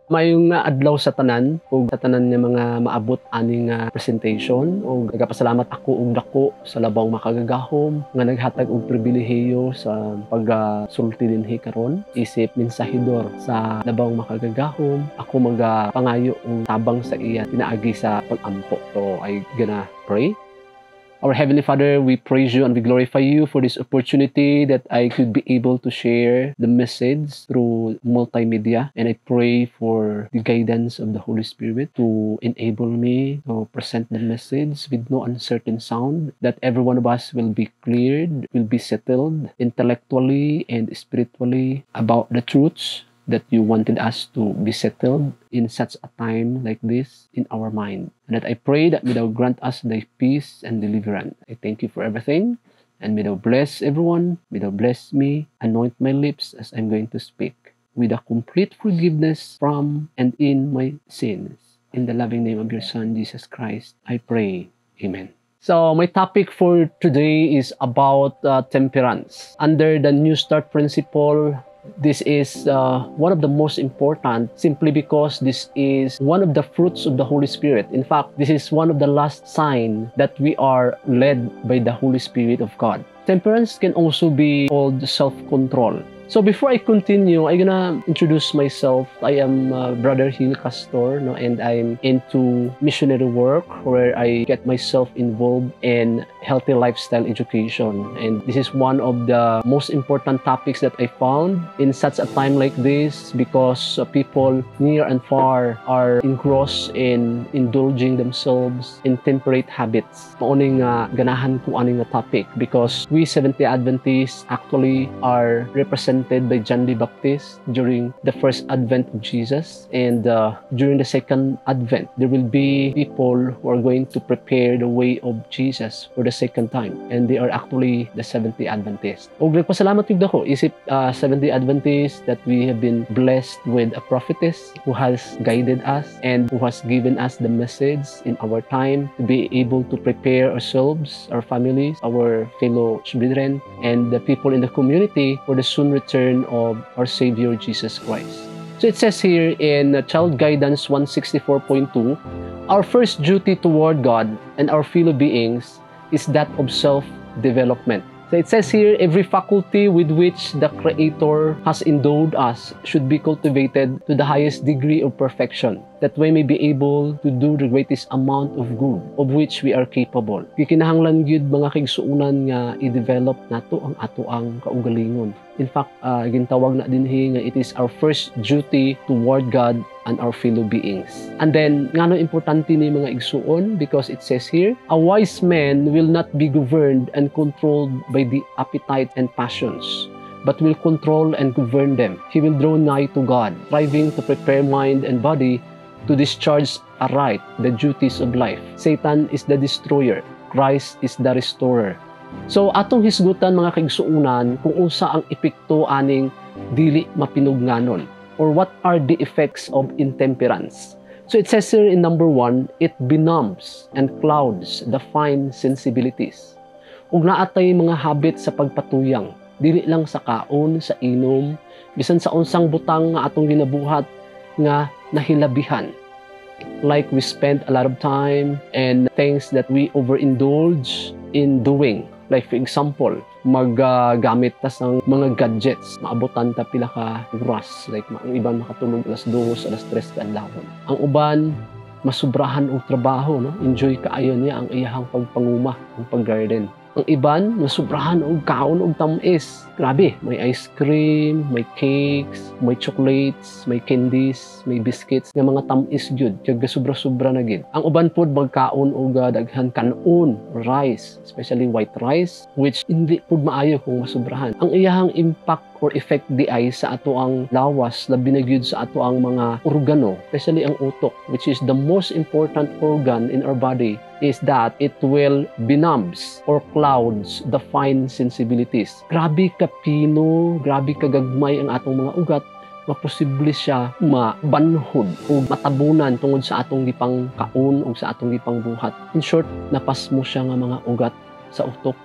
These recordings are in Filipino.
Mayong adlaw sa tanan ug sa tanan nga mga maabot aning presentation ug nagapasalamat ako og dako sa labang makagagahom nga naghatag og pribilehiyo sa pagsulti dinhi karon isip mensahedor sa labang makagagahom. Ako magapangayo og tabang sa iya pinaagi sa pag-ampo. So I gonna pray. Our Heavenly Father, we praise you and we glorify you for this opportunity that I could be able to share the message through multimedia. And I pray for the guidance of the Holy Spirit to enable me to present the message with no uncertain sound, that every one of us will be cleared, will be settled intellectually and spiritually about the truths that you wanted us to be settled in such a time like this in our mind. And that I pray that may thou grant us thy peace and deliverance. I thank you for everything, and may thou bless everyone, may thou bless me, anoint my lips as I'm going to speak, with a complete forgiveness from and in my sins. In the loving name of your Son, Jesus Christ, I pray. Amen. So my topic for today is about temperance. Under the New Start principle, this is one of the most important simply because this is one of the fruits of the Holy Spirit. In fact, this is one of the last signs that we are led by the Holy Spirit of God. Temperance can also be called self-control. So before I continue, I'm gonna introduce myself. I am Brother Hill Castor, and I'm into missionary work where I get myself involved in healthy lifestyle education. And this is one of the most important topics that I found in such a time like this, because people near and far are engrossed in indulging themselves in temperate habits. Maoning ganahan ko aning topic because we Seventh-day Adventists actually are represented by John the Baptist during the first advent of Jesus, and during the second advent there will be people who are going to prepare the way of Jesus for the second time, and they are actually the Seventh-day Adventists. Og nagpasalamat yun ako isip Seventh-day Adventists that we have been blessed with a prophetess who has guided us and who has given us the message in our time to be able to prepare ourselves, our families, our fellow brethren, and the people in the community for the soon return of our Savior Jesus Christ. So it says here in Child Guidance 164.2, our first duty toward God and our fellow beings is that of self-development. So it says here, every faculty with which the Creator has endowed us should be cultivated to the highest degree of perfection, that we may be able to do the greatest amount of good of which we are capable. Kikinahanglan gyud mga kaigsuonan nga i-develop nato ang ato ang kaugalingon. In fact, gintawag na dinhi nga it is our first duty toward God and our fellow beings. And then, ngano importante ni mga igsuon? Because it says here, a wise man will not be governed and controlled by the appetite and passions, but will control and govern them. He will draw nigh to God, striving to prepare mind and body to discharge aright the duties of life. Satan is the destroyer, Christ is the restorer. So atong hisgutan mga kaigsuonan kung unsa ang epekto aning dili mapinugnanon, or what are the effects of intemperance. So it says here in number 1, it benumbs and clouds the fine sensibilities. Ug naatay mga habit sa pagpatuyang, dili lang sa kaon, sa inom, bisan sa unsang butang nga atong ginabuhat nga nahilabihan. Like we spend a lot of time and things that we overindulge in doing. Like for example, maggamit ta sang mga gadgets, maabotan ta pila ka oras, like ang iban makatulog alas 2, alas 3 kadlawon. Ang uban masubrahan og trabaho, no? Enjoy kaayo niya ang iyahang pagpanguma, ang pag-garden. Ang iban masubrahan og kaon og tamis. Grabe, may ice cream, may cakes, may chocolates, may candies, may biscuits nga mga tamis gyud, kag sobra-sobra na gid. Ang uban pod magkaon og daghan kanon, rice, especially white rice, which hindi pod maayo kung masubrahan. Ang iyahang impact or effect di ay sa ato ang lawas, labi na gyud sa ato ang mga organo, especially ang utok, which is the most important organ in our body, is that it will benumbs or clouds the fine sensibilities. Grabe ka pino, grabe ka gagmay ang atong mga ugat, maposible siya mabanhod o matabunan tungod sa atong gipang kaon o sa atong gipang buhat. In short, napas mo siya nga mga ugat sa utok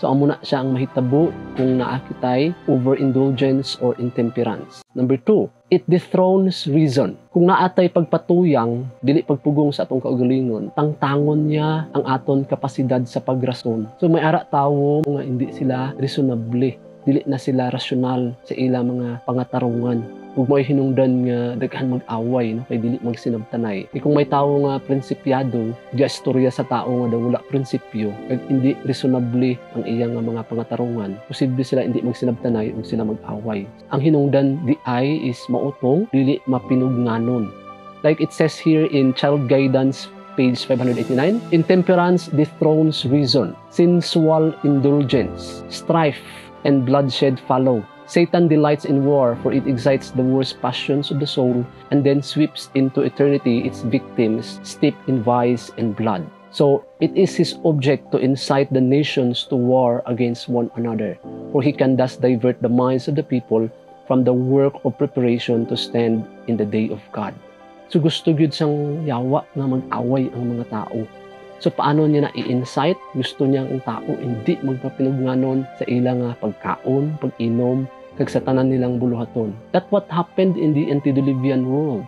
So amo na siya ang mahitabo kung naakitay overindulgence or intemperance. Number 2, it dethrones reason. Kung naatay pagpatuyang, dili pagpugong sa atong kaugalingon, tangtangon niya ang aton kapasidad sa pagrason. So may ara tawo nga hindi sila reasonable, dili na sila rasyonal sa ilang mga pangatarungan. Ug may hinungdan nga daghan mag-away, no, kay dili magsinabtanay. Kung may tawo nga prinsipyado, diya istorya sa tao nga daw wala prinsipyo, kag hindi reasonable ang iyang mga pangatarungan, posible sila hindi magsinabtanay ug sila mag-away. Ang hinungdan di ay is mautong dili mapinugnanon. Like it says here in Child Guidance page 589, intemperance dethrones reason, sensual indulgence, strife and bloodshed follow. Satan delights in war, for it excites the worst passions of the soul and then sweeps into eternity its victims steeped in vice and blood. So it is his object to incite the nations to war against one another, for he can thus divert the minds of the people from the work of preparation to stand in the day of God. So gusto gyud sang yawa nga mag-away ang mga tao. So paano niya na i-incite? Gusto niya ang tao hindi magpapinugnanon sa ilang pagkaon, pag-inom, kag sa tanan nilang buluhaton. That's what happened in the antediluvian world.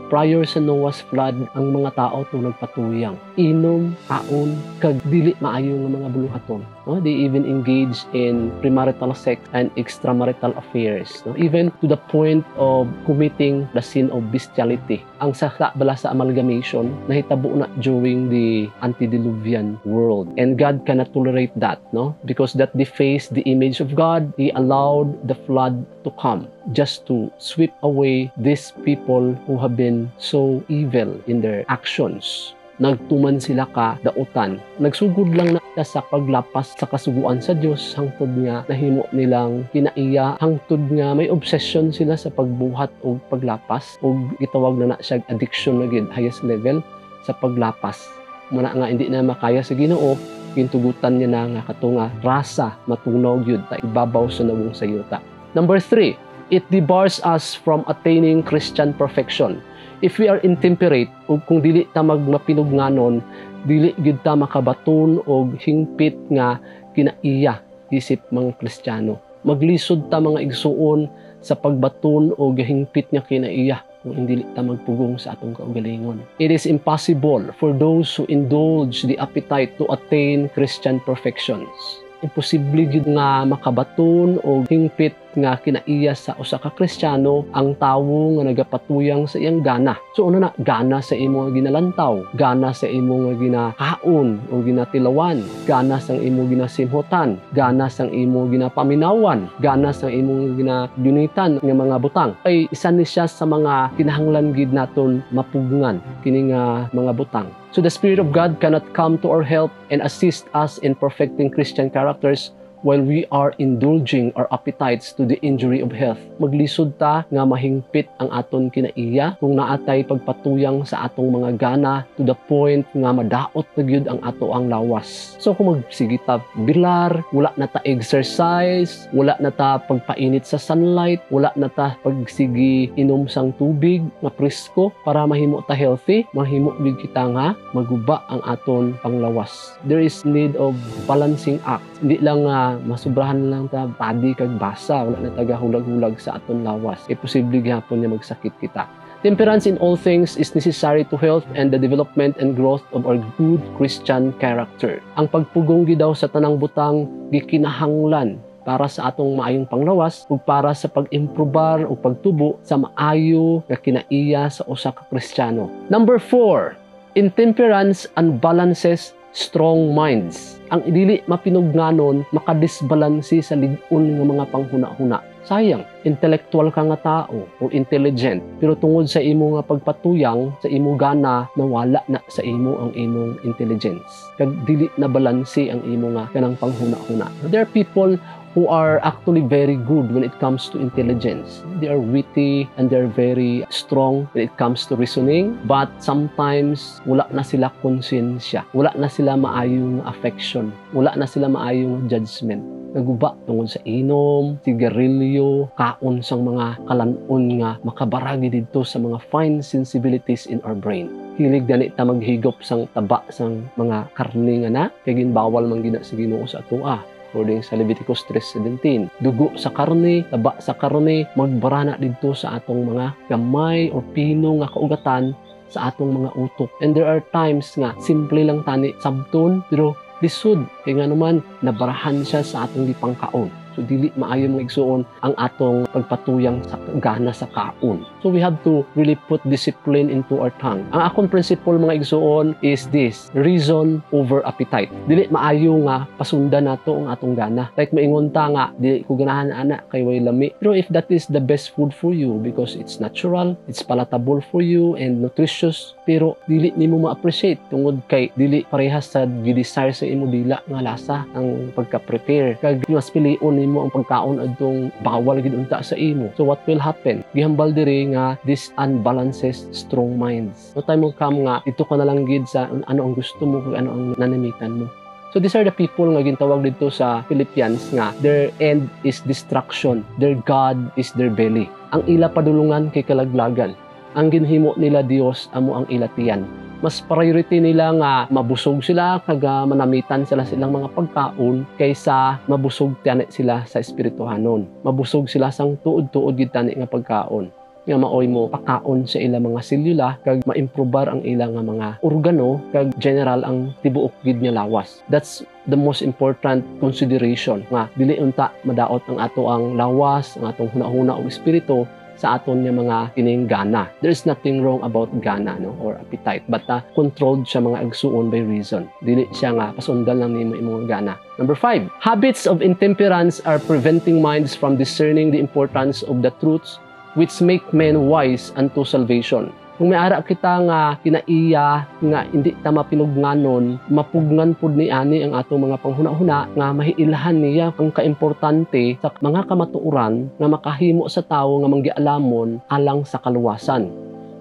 Prior sa Noah's flood, ang mga tao to nagpatuyang. Inom, kaon, kag dili maayo nga mga buluhaton. No? They even engage in premarital sex and extramarital affairs. No? Even to the point of committing the sin of bestiality. Ang saka bala sa amalgamation, nahitabo na during the antediluvian world. And God cannot tolerate that, no? Because that defaced the image of God. He allowed the flood to come just to sweep away these people who have been so evil in their actions. Nagtuman sila ka dautan. Nagsugod lang na sa paglapas sa kasuguan sa Dios, hangtod nga nahimo nilang kinaiya, hangtod nga may obsession sila sa pagbuhat o paglapas, o gitawag na siya addiction na gid, highest level sa paglapas. Muna nga hindi na makaya sa Ginoo, kintugutan niya na nga katunga rasa matunaw gyud ta ibabaw sa nawong sayuta. Number 3, it debars us from attaining Christian perfection. If we are intemperate, o kung dili ta magmapinugnanon, dili gyud ta makabaton og hingpit nga kinaiya isip mga Kristiyano. Maglisod ta mga igsuon sa pagbaton og hingpit nga kinaiya kung hindi ta magpugong sa atong kaugalingon. It is impossible for those who indulge the appetite to attain Christian perfections. Imposible gyud nga makabaton o hingpit nga kinaiya sa usa ka Kristiyano ang tawo nga nagapatuyang sa iyang gana. So ano na, gana sa imo nga ginalantaw, gana sa imo nga ginakaon o ginatilawan, gana sang imo ginasimhotan, gana sang imo ginapaminawan, gana sang imo ginagunitan nga mga butang. Ay isa ni siya sa mga kinahanglan gid naton mapugngan kini nga mga butang. So the Spirit of God cannot come to our help and assist us in perfecting Christian characters while we are indulging our appetites to the injury of health. Maglisod ta nga mahingpit ang aton kinaiya kung naatay pagpatuyang sa atong mga gana to the point nga madaot na gyud ang ato ang lawas. So kung magsige ta bilar, wala na ta exercise, wala na ta pagpainit sa sunlight, wala na ta pagsige inom sang tubig nga presko para mahimo ta healthy, mahimo gyud kita nga maguba ang aton panglawas. There is need of balancing act. Hindi lang masubrahan lang ta padi kag basa, wala na taga hulag-hulag sa aton lawas. Posible gyapon nga magsakit kita. Temperance in all things is necessary to health and the development and growth of our good Christian character. Ang pagpugong gyud daw sa tanang butang gikinahanglan para sa atong maayong panglawas ug para sa pag-improbar o pagtubo sa maayo nga kinaiya sa usa ka Kristiyano. Number 4, intemperance unbalances strong minds. Ang dili mapinugnanon makadisbalansi sa lig-on nga mga panghuna-huna. Sayang, intellectual ka nga tao o intelligent, pero tungod sa imo nga pagpatuyang, sa imo gana, nawala na sa imo ang imong intelligence. Kag dili na balansi ang imo nga kanang panghuna-huna. There are people who are actually very good when it comes to intelligence. They are witty and they're very strong when it comes to reasoning, but sometimes wala na sila konsensya, wala na sila maayong affection, wala na sila maayong judgment. Naguba tungod sa inom, sigarilyo, kaon sang mga kalanon nga makabaragi dito sa mga fine sensibilities in our brain. Hilig gani ta maghigop sang taba sang mga karne nga na, kay ginbawal man gina sa Ginoo sa atoa. according sa Leviticus 3:17. Dugo sa karne, taba sa karne, magbarana didto sa atong mga gamay or pino nga kaugatan sa atong mga utok. And there are times nga simple lang tani sabton pero lisod kay nga naman nabarahan siya sa atong gipangkaon. So dili maayo mga igsuon ang atong pagpatuyang sa gana sa kaon. So we have to really put discipline into our tongue. Ang akong principle mga igsuon is this: reason over appetite. Dili maayo nga pasundan nato ang atong gana. Like maingon ta nga dili ko ganahan ana kay way lami. Pero if that is the best food for you because it's natural, it's palatable for you and nutritious, pero dili nimo ma-appreciate tungod kay dili parehas sa gi-desire sa imo dila nga lasa ang pagka-prepare. Kag mas pilion mo ang pagkaon adtong bawal gid unta sa imo. So what will happen? Gihambal diri nga this unbalances strong minds. No time mo come nga dito ka na lang gid sa ano ang gusto mo kung ano ang nanamitan mo. So these are the people nga gintawag dito sa Philippians nga their end is destruction, their God is their belly. Ang ila padulungan kay kalaglagan. Ang ginhimo nila Dios amo ang ilatian. Mas priority nila nga mabusog sila kaga manamitan sila silang mga pagkaon kaysa mabusog tani sila sa espirituhanon. Mabusog sila sang tuod-tuod gid tani nga pagkaon. Nga maoy mo pakaon sa ilang mga selula kag maimprobar ang ilang nga mga organo kag general ang tibuok gid nga lawas. That's the most important consideration nga dili unta madaot ang ato ang lawas, ang atong hunahuna og espiritu sa aton nga mga kining gana. There's nothing wrong about gana no or appetite, but controlled siya mga agsuon by reason. Dili siya nga pasundan lang nimo imong gana. Number 5, habits of intemperance are preventing minds from discerning the importance of the truths which make men wise unto salvation. Kung may ara kita nga kinaiya nga hindi ta mapinugnanon, mapugnan pud ni ani ang ato mga panghuna-huna nga mahiilhan niya ang kaimportante sa mga kamatuoran nga makahimo sa tawo nga manggialamon alang sa kaluwasan.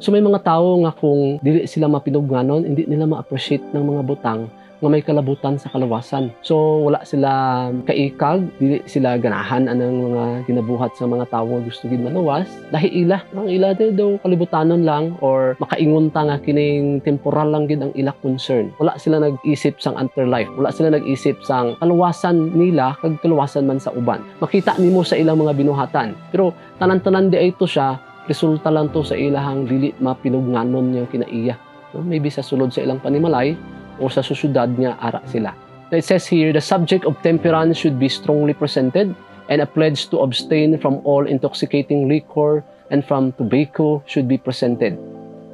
So may mga tawo nga kung dili sila mapinugnanon, hindi nila ma-appreciate ng mga butang nga may kalabutan sa kalawasan. So wala sila kaikag, dili sila ganahan anang mga ginabuhat sa mga tawo nga gusto gid maluwas. Lahi ila, ang ila daw kalibutanon lang or makaingon ta nga kining temporal lang gid ang ila concern. Wala sila nag-isip sang afterlife. Wala sila nag-isip sang kaluwasan nila kag kaluwasan man sa uban. Makita nimo sa ilang mga binuhatan. Pero tanan-tanan di ay ito siya, resulta lang to sa ilahang dili mapinugnanon nga kinaiya. No? Maybe sa sulod sa ilang panimalay o sa susyudad niya ara sila. Now it says here, the subject of temperance should be strongly presented and a pledge to abstain from all intoxicating liquor and from tobacco should be presented.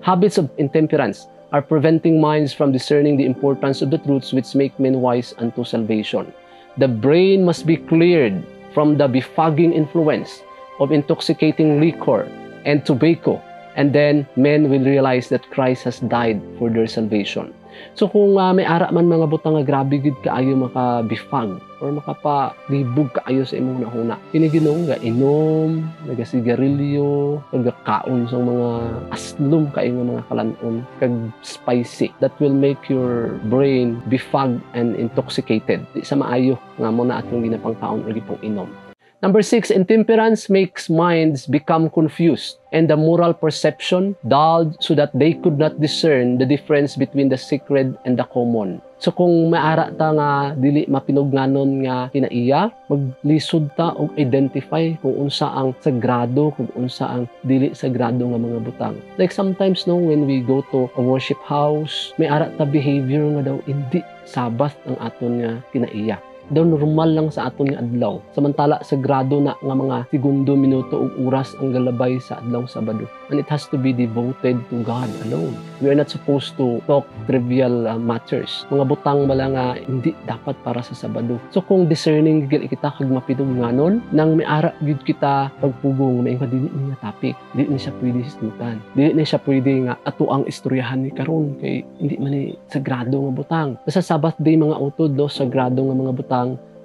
Habits of intemperance are preventing minds from discerning the importance of the truths which make men wise unto salvation. The brain must be cleared from the befogging influence of intoxicating liquor and tobacco, and then men will realize that Christ has died for their salvation. So kung may ara man mga butang nga grabe gid kaayo makabifag or makapalibog kaayo sa imong nahuna, kiniginom nga inom, nagasigarilyo, nagakaon sa mga aslom kaayo nga mga kalanon kag spicy that will make your brain befog and intoxicated. Di sa maayo nga mo na atong ginapangkaon or gipong inom. Number 6, intemperance makes minds become confused and the moral perception dulled so that they could not discern the difference between the sacred and the common. So kung maara ta nga dili mapinugnanon nga kinaiya, maglisod ta og identify kung unsa ang sagrado, kung unsa ang dili sagrado nga mga butang. Like sometimes no, when we go to a worship house, may ara ta behavior nga daw hindi sabat ang aton nga kinaiya. Daw normal lang sa aton nga adlaw. Samantala sagrado na nga mga segundo, minuto ug oras ang galabay sa adlaw Sabado. And it has to be devoted to God alone. We are not supposed to talk trivial matters. Mga butang bala nga hindi dapat para sa Sabado. So kung discerning gid kita kag mapinugnanon nang may ara gid kita pagpugong may dili ni nga topic, dili ni siya pwede hisgutan. Dili ni siya pwede nga ato ang istoryahan ni karon kay hindi man ni sagrado nga butang. Sa Sabbath day mga utod do sagrado nga mga butang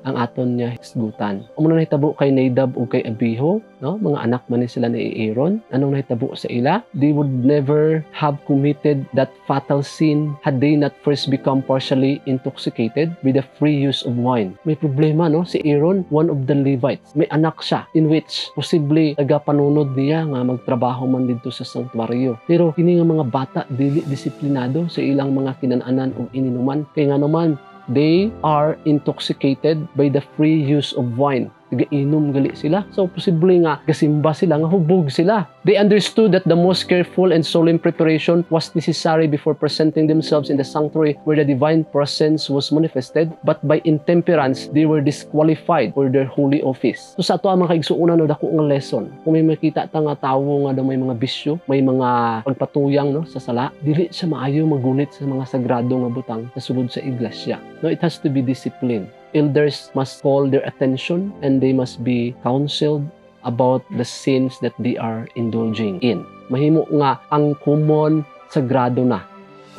ang aton niya hisgutan. Amo na nahitabo kay Nadab ug kay Abiho, no? Mga anak man ni sila ni Aaron. Anong nahitabo sa ila? They would never have committed that fatal sin had they not first become partially intoxicated with the free use of wine. May problema no si Aaron, one of the Levites. May anak siya in which posible tagapanunod niya nga magtrabaho man didto sa sanctuaryo. Pero kini nga mga bata dili disiplinado sa ilang mga kinananan ug ininuman kay nga naman they are intoxicated by the free use of wine. Nagainom gali sila. So, posible nga gasimba sila, nga hubog sila. They understood that the most careful and solemn preparation was necessary before presenting themselves in the sanctuary where the divine presence was manifested, but by intemperance, they were disqualified for their holy office. So, sa ato ang mga kaigsuunan, no, dako nga lesson. Kung may makita ta nga tawo nga may mga bisyo, may mga pagpatuyang no, sa sala, dili siya maayo magunit sa mga sagrado nga butang sa sulod sa iglesia. No, it has to be disciplined. Elders must call their attention and they must be counseled about the sins that they are indulging in. Mahimo nga ang common sagrado na.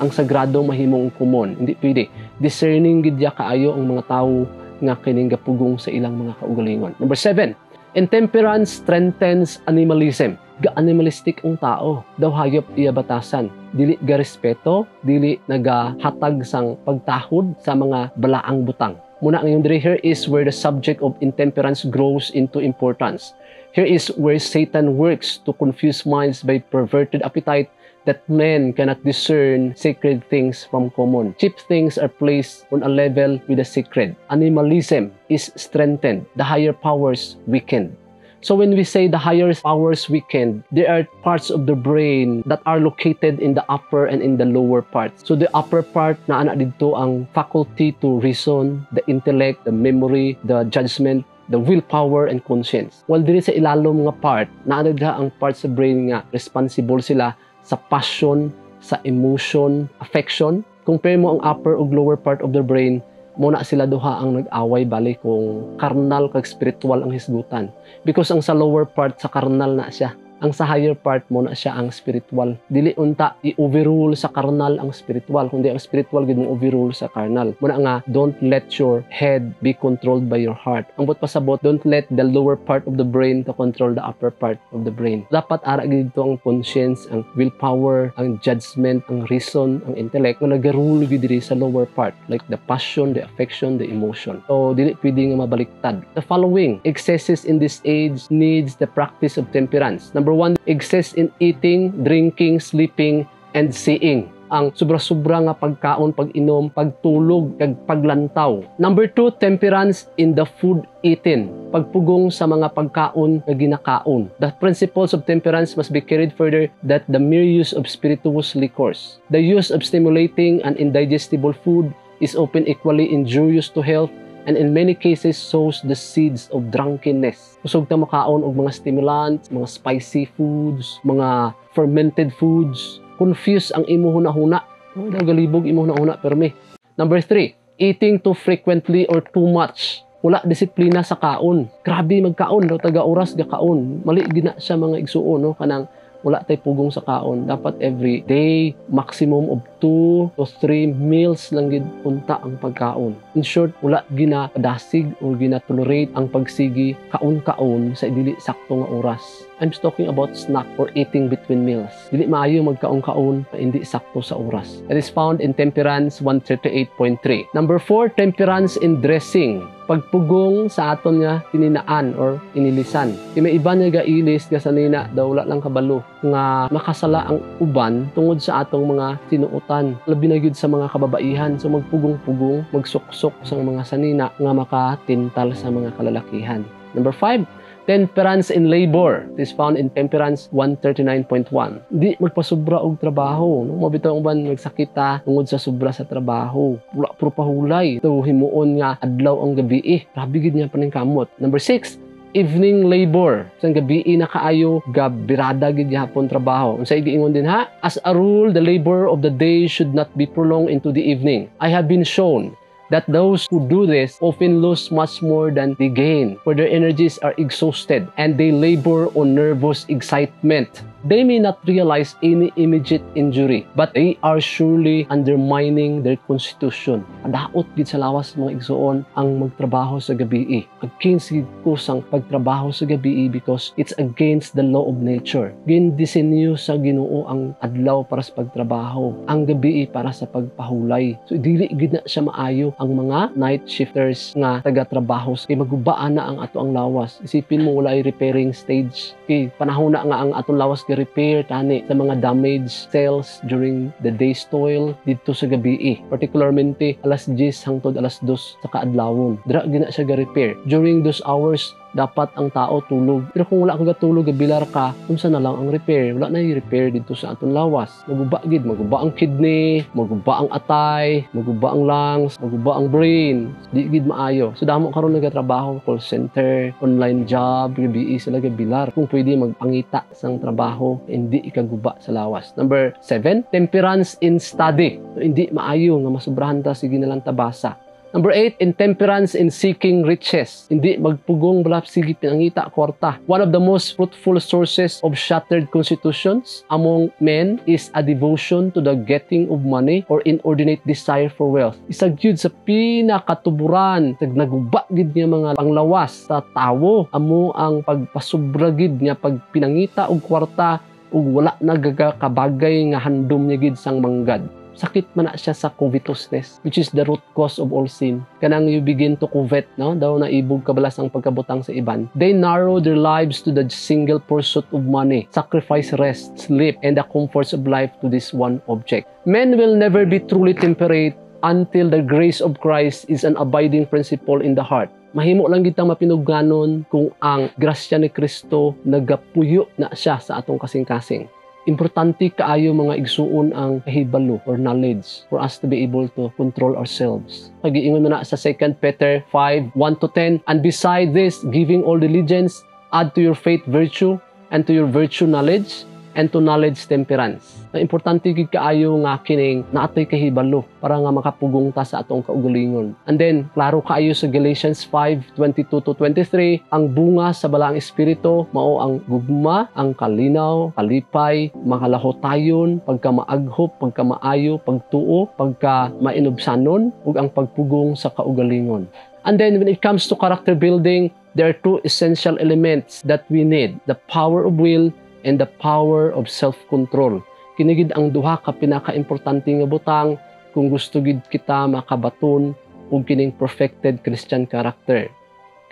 Ang sagrado mahimong common. Hindi pwede. Discerning gidya kaayo ang mga tao nga kining gapugong sa ilang mga kaugalingon. Number 7, intemperance strengthens animalism. Ga-animalistic ang tao. Daw hayop iya batasan. Dili ga respeto, dili nagahatag sang pagtahod sa mga balaang butang. Muna ang here is where the subject of intemperance grows into importance. Here is where Satan works to confuse minds by perverted appetite that men cannot discern sacred things from common. Cheap things are placed on a level with the sacred. Animalism is strengthened, the higher powers weakened. So when we say the higher powers weakened, there are parts of the brain that are located in the upper and in the lower parts. So the upper part na ana dito ang faculty to reason, the intellect, the memory, the judgment, the willpower and conscience. While diri sa ilalom nga part, naa ang parts sa brain nga responsible sila sa passion, sa emotion, affection. Compare mo ang upper ug lower part of the brain, muna sila duha ang nag-away bali kung carnal kag spiritual ang hisgutan. Because ang sa lower part sa carnal na siya. Ang sa higher part muna siya ang spiritual. Dili unta i-overrule sa carnal ang spiritual, kundi ang spiritual gid mo overrule sa carnal. Muna nga, don't let your head be controlled by your heart. Ang bot pasabot, don't let the lower part of the brain to control the upper part of the brain. Dapat ara gid dito ang conscience, ang willpower, ang judgment, ang reason, ang intellect nga nagarule gid diri sa lower part, like the passion, the affection, the emotion. So dili pwede nga mabaliktad. The following excesses in this age needs the practice of temperance. Number 1, excess in eating, drinking, sleeping, and seeing. Ang sobra-sobra nga pagkaon, pag-inom, pagtulog, kag paglantaw. Number 2, temperance in the food eaten. Pagpugong sa mga pagkaon na ginakaon. The principles of temperance must be carried further that the mere use of spirituous liquors, the use of stimulating and indigestible food is often equally injurious to health and in many cases sows the seeds of drunkenness. Kusog ta makaon og mga stimulants, mga spicy foods, mga fermented foods. Confuse ang imo huna-huna. Daw galibog imo huna-huna permi. Number 3, eating too frequently or too much. Wala disiplina sa kaon. Grabe magkaon daw taga oras ga kaon. Mali gina siya mga igsuon no kanang wala tay pugong sa kaon. Dapat every day maximum of 2 to 3 meals lang gid unta ang pagkaon. In short, wala gina dasig o gina tolerate ang pagsigi kaon-kaon sa dili sakto nga oras. I'm talking about snack or eating between meals. Dili maayo magkaon-kaon na hindi sakto sa oras. That is found in Temperance 138.3. Number 4, temperance in dressing. Pagpugong sa aton nga tininaan or inilisan. May iba nga gailis nga sanina daw wala lang kabalo nga makasala ang uban tungod sa atong mga tinuotan. Labi na gyud sa mga kababaihan, so magpugong-pugong, magsuksok sa mga sanina nga makatintal sa mga kalalakihan. Number 5, temperance in labor. This is found in Temperance 139.1. Di magpasobra og trabaho. No? Mabitaw uban magsakit ta tungod sa sobra sa trabaho. Wala pro pahulay. Ito himuon nga adlaw ang gabi. Grabe gid niya paningkamot. Number 6, evening labor. Sa gabi na kaayo gabirada gid hapon trabaho. Unsa giingon din ha? As a rule, the labor of the day should not be prolonged into the evening. I have been shown that those who do this often lose much more than they gain, for their energies are exhausted and they labor on nervous excitement. They may not realize any immediate injury, but they are surely undermining their constitution. Adaot gid sa lawas mga igsuon ang magtrabaho sa gabi. Against gid ko sang pagtrabaho sa gabi because it's against the law of nature. Gindisenyo sa Ginoo ang adlaw para sa pagtrabaho, ang gabi para sa pagpahulay. So dili gid na siya maayo ang mga night shifters nga taga-trabaho kay magubaan na ang ato ang lawas. Isipin mo wala ay repairing stage. Kay panahon na nga ang atong lawas repair tani sa mga damaged cells during the day's toil dito sa gabi. Particularmente alas 10 hangtod alas 2 sa kaadlawon. Dira gina siya ga-repair. During those hours, dapat ang tao tulog. Pero kung wala ka gatulog, gabilar ka, unsa na lang ang repair? Wala na i-repair dito sa aton lawas. Maguba gid, maguba ang kidney, maguba ang atay, maguba ang lungs, maguba ang brain. Di gid maayo. So damo karon nagatrabaho, call center, online job, gabi sila gabilar. Kung pwede magpangita sang trabaho, hindi ikaguba sa lawas. Number 7, temperance in study. So, hindi maayo nga masubrahan ta sige na lang tabasa. Number 8, intemperance in seeking riches. Hindi magpugong balap sige pinangita kwarta. One of the most fruitful sources of shattered constitutions among men is a devotion to the getting of money or inordinate desire for wealth. Isa gyud sa pinakatuburan sa naguba gid nga mga panglawas sa tawo amo ang pagpasubra gid nga pagpinangita og kwarta ug wala nagakabagay nga handom niya gid sang manggad. Sakit man na siya sa covetousness, which is the root cause of all sin. Kanang you begin to covet, no? Daw na ibog kabalas ang pagkabutang sa iban. They narrow their lives to the single pursuit of money, sacrifice rest, sleep, and the comforts of life to this one object. Men will never be truly temperate until the grace of Christ is an abiding principle in the heart. Mahimo lang kitang mapinugganon kung ang grasya ni Kristo nagapuyo na siya sa atong kasing-kasing. Importante kaayo mga igsuon ang kahibalo or knowledge for us to be able to control ourselves. Pagiingon mo na sa 2 Peter 5:1-10, and beside this, giving all diligence, add to your faith virtue, and to your virtue knowledge, and to knowledge temperance. Na importante gid kaayo nga kining naatoy kahibalo para nga makapugong ta sa atong kaugalingon. And then klaro kaayo sa Galatians 5:22-23, ang bunga sa balaang espiritu mao ang gugma, ang kalinaw, kalipay, makalahotayon, pagkamaaghop, pagkamaayo, pagtuo, pagkamainobsanon ug ang pagpugong sa kaugalingon. And then when it comes to character building, there are two essential elements that we need: the power of will and the power of self-control. Kinigid ang duha ka pinaka-importante nga butang kung gusto gid kita makabaton og kining perfected Christian character.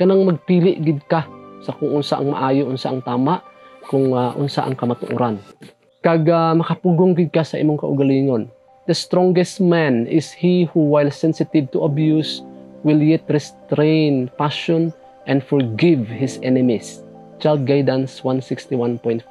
Kanang magpili gid ka sa kung unsa ang maayo, unsa ang tama, kung unsa ang kamatuoran. Kag makapugong gid ka sa imong kaugalingon. The strongest man is he who, while sensitive to abuse, will yet restrain passion and forgive his enemies. Child Guidance 161.4.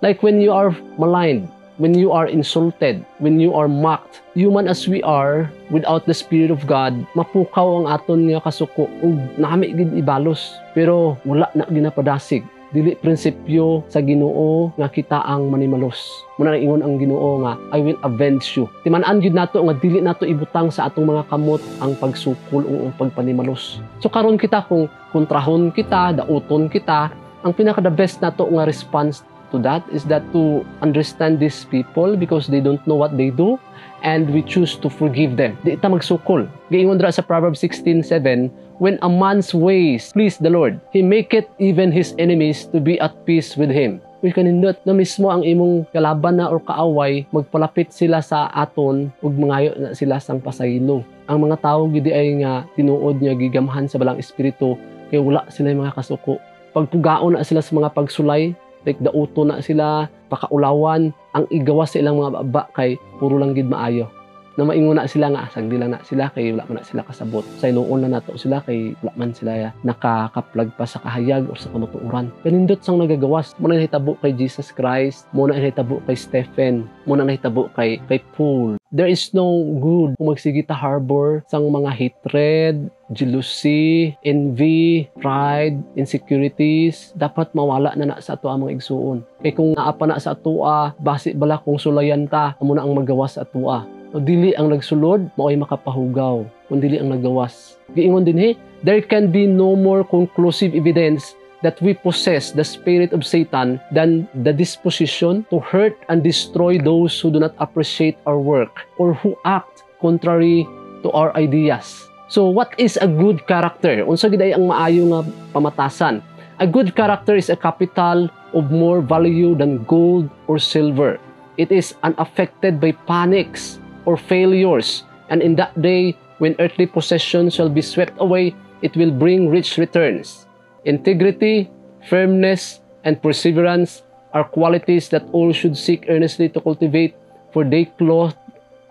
Like when you are maligned, when you are insulted, when you are mocked, human as we are, without the Spirit of God, mapukaw ang aton nga kasuko ug nami gid ibalos, pero wala na ginapadasig. Dili prinsipyo sa Ginoo nga kita ang manimalos. Muna ingon ang Ginoo nga, I will avenge you. Timan-an gyud nato nga dili nato ibutang sa atong mga kamot ang pagsukol o ang pagpanimalos. So karon kita kung kontrahon kita, dauton kita, ang pinaka the best nato nga response to that is that to understand these people because they don't know what they do, and we choose to forgive them. Di ita magsukol. Giingon dra sa Proverbs 16:7, when a man's ways please the Lord, he maketh even his enemies to be at peace with him. Kung kanindot na mismo ang imong kalaban na or kaaway, magpalapit sila sa aton ug mangayo na sila sang pasaylo. Ang mga tawo gidi ay nga tinuod niya gigamhan sa balang espiritu kay wala sila mga kasuko. Pagpugaon na sila sa mga pagsulay, like dauto na sila, pakaulawan, ang igawas sa ilang mga baba kay puro lang gid maayo. Na maingon na sila nga sagdi lang na sila kay wala man na sila kasabot. Sa inuon na nato sila kay wala man sila nakakaplag pa sa kahayag o sa kamatuoran. Kanindot sang nagagawas. Muna nahitabo kay Jesus Christ, muna nahitabo kay Stephen, muna nahitabo kay Paul. There is no good kung magsigita harbor sang mga hatred, jealousy, envy, pride, insecurities. Dapat mawala na sa ato ang mga igsuon. Kay kung naapa na sa atua, basi bala kung sulayan ta, amo na ang magawas sa atua. O dili ang nagsulod, mao'y makapahugaw. Kung dili ang nagawas. Giingon din there can be no more conclusive evidence that we possess the spirit of Satan than the disposition to hurt and destroy those who do not appreciate our work or who act contrary to our ideas. So what is a good character? Unsa gid ay ang maayo nga pamatasan? A good character is a capital of more value than gold or silver. It is unaffected by panics or failures, and in that day when earthly possessions shall be swept away, it will bring rich returns. Integrity, firmness, and perseverance are qualities that all should seek earnestly to cultivate, for they clothe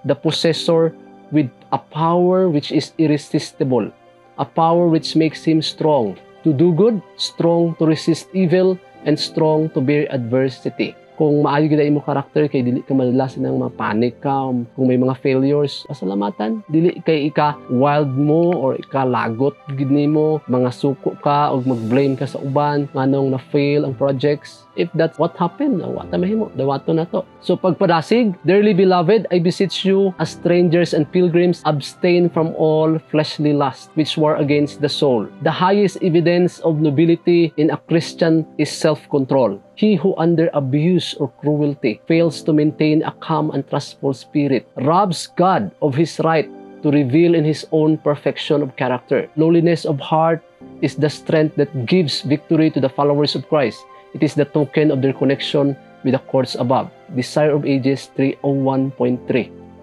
the possessor with a power which is irresistible, a power which makes him strong to do good, strong to resist evil, and strong to bear adversity. Kung maayo gid imo karakter kay dili ka malalasin ng mga panic ka, kung may mga failures, pasalamatan. Dili kay ika wild mo or ika lagot gid nimo, mga suko ka o mag-blame ka sa uban nganong na fail ang projects. If that's what happened, what mahimo, dawato na to. So pagpadasig, dearly beloved, I beseech you as strangers and pilgrims, abstain from all fleshly lust which war against the soul. The highest evidence of nobility in a Christian is self-control. He who under abuse or cruelty fails to maintain a calm and trustful spirit robs God of his right to reveal in his own perfection of character. Lowliness of heart is the strength that gives victory to the followers of Christ. It is the token of their connection with the courts above. Desire of Ages 301.3.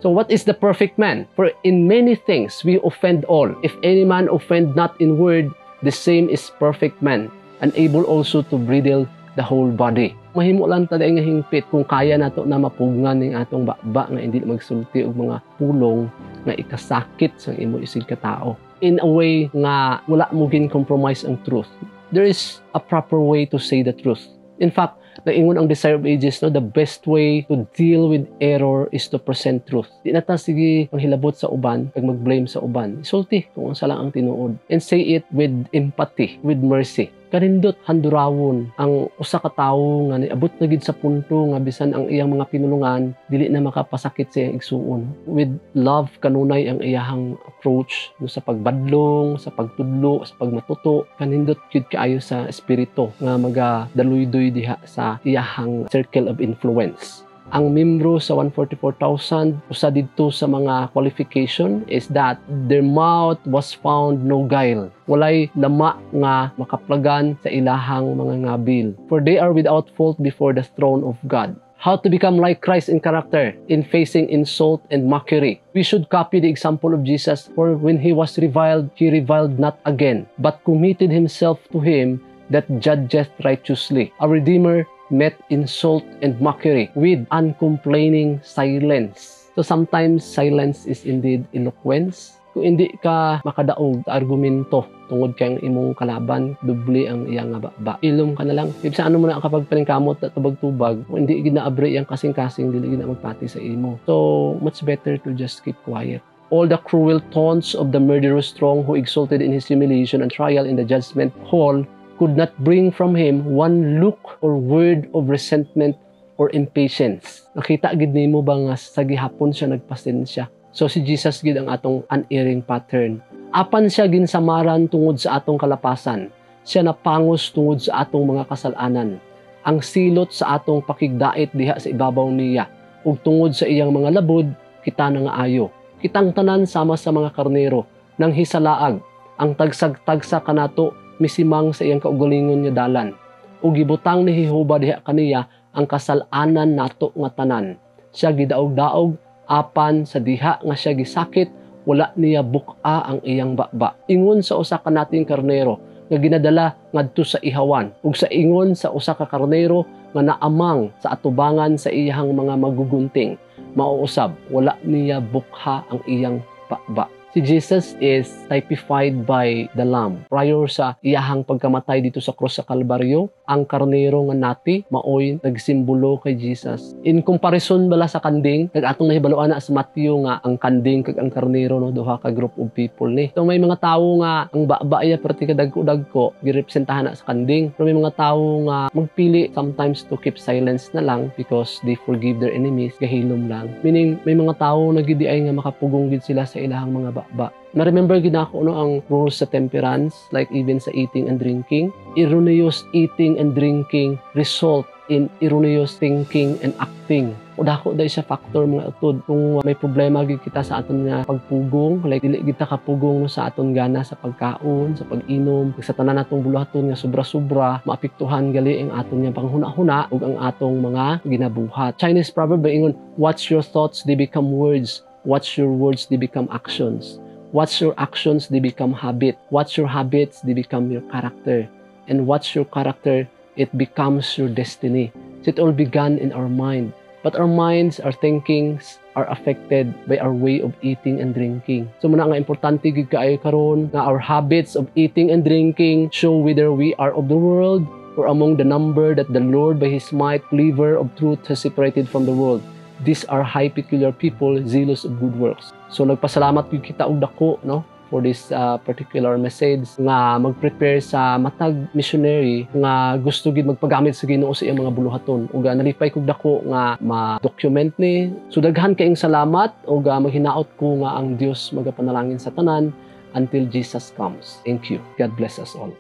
So what is the perfect man? For in many things we offend all. If any man offend not in word, the same is perfect man, and able also to bridle the whole body. Mahimo lang taday nga hingpit kung kaya nato na mapugngan ning atong baba nga hindi magsulti og mga pulong nga ikasakit sa imo isig katao. In a way nga wala mo gin compromise ang truth. There is a proper way to say the truth. In fact, naingon ang Desire of Ages, no, the best way to deal with error is to present truth. Di na ta sige ang hilabot sa uban, kag mag-blame sa uban. Isulti kung unsa lang ang tinuod. And say it with empathy, with mercy. Kanindot handurawon ang usa ka tawo nga niabot na gid sa punto nga bisan ang iyang mga pinulungan dili na makapasakit sa iyang igsuon. With love kanunay ang iyahang approach no, sa pagbadlong, sa pagtudlo, sa pagmatuto. Kanindot gid kaayo sa espiritu nga magadaluy-duy diha sa iyahang circle of influence. Ang membro sa 144,000 usa didto sa mga qualification is that their mouth was found no guile. Walay lama nga makaplagan sa ilahang mga ngabil. For they are without fault before the throne of God. How to become like Christ in character, in facing insult and mockery. We should copy the example of Jesus, for when he was reviled, he reviled not again, but committed himself to him that judgeth righteously. Our Redeemer met insult and mockery with uncomplaining silence. So sometimes silence is indeed eloquence. Kung hindi ka makadaog sa argumento tungod kay ang imong kalaban, dubli ang iyang baba. Ilom ka na lang. Ibsa ano mo na kapag paningkamot at tubag-tubag, kung hindi gina-abre yang kasing-kasing, dili gina magpati sa imo. So much better to just keep quiet. All the cruel taunts of the murderous strong who exulted in his humiliation and trial in the judgment hall could not bring from him one look or word of resentment or impatience. Nakita gid nimo ba nga sa gihapon siya nagpasensya? So si Jesus gid ang atong unerring pattern. Apan siya ginsamaran tungod sa atong kalapasan. Siya napangos tungod sa atong mga kasalanan. Ang silot sa atong pakigdait diha sa ibabaw niya, ug tungod sa iyang mga labod, kita nangaayo. Kitang tanan sama sa mga karnero nang hisalaag, ang tagsag-tagsa kanato misimang sa iyang kaugalingon nga dalan. Ug gibutang ni Jehova diha kaniya ang kasalanan nato nga tanan. Siya gidaog-daog apan sa diha nga siya gisakit, wala niya buka ang iyang baba. Ingon sa usa ka nating karnero nga ginadala ngadto sa ihawan, ug sa ingon sa usa ka karnero nga naamang sa atubangan sa iyang mga magugunting, mauusab wala niya bukha ang iyang baba. Si Jesus is typified by the lamb. Prior sa iyahang pagkamatay dito sa krus sa Kalbaryo, ang karnero nga nati maoy nagsimbolo kay Jesus. In comparison bala sa kanding, nag-atong nahibaluan na sa Matthew nga ang kanding kag ang karnero no duha ka group of people ni. So may mga tawo nga ang baba iya perti kadagko-dagko girepresentahan na sa kanding. Pero may mga tawo nga magpili sometimes to keep silence na lang because they forgive their enemies, gahilom lang. Meaning may mga tawo na gid ay nga makapugong gid sila sa ilahang mga baba. Na-remember gid ako no ang rules sa temperance, like even sa eating and drinking. Erroneous eating and drinking result in erroneous thinking and acting. O dako dahil sa factor mga utod kung may problema gid kita sa aton nga pagpugong, like dili kita kapugong no, sa aton gana sa pagkaon, sa pag-inom, sa tanan natong buluhaton nga sobra-sobra, maapektuhan gali ang aton nga panghuna-huna ug ang atong mga ginabuhat. Chinese proverb ingon, watch your thoughts, they become words. Watch your words, they become actions. Watch your actions, they become habit. Watch your habits, they become your character. And watch your character, it becomes your destiny. So it all began in our mind. But our minds, our thinkings are affected by our way of eating and drinking. So muna nga importante gid kaayo karon nga our habits of eating and drinking show whether we are of the world or among the number that the Lord by His might, cleaver of truth, has separated from the world. These are high peculiar people, zealous of good works. So nagpasalamat gyud kita og dako, no, for this particular message nga mag-prepare sa matag missionary nga gusto gid magpagamit sa Ginoo sa iyang mga buluhaton ug nalipay kog dako nga ma-document ni. So daghan kaayong salamat ug maghinaot ko nga ang Dios magapanalangin sa tanan until Jesus comes. Thank you. God bless us all.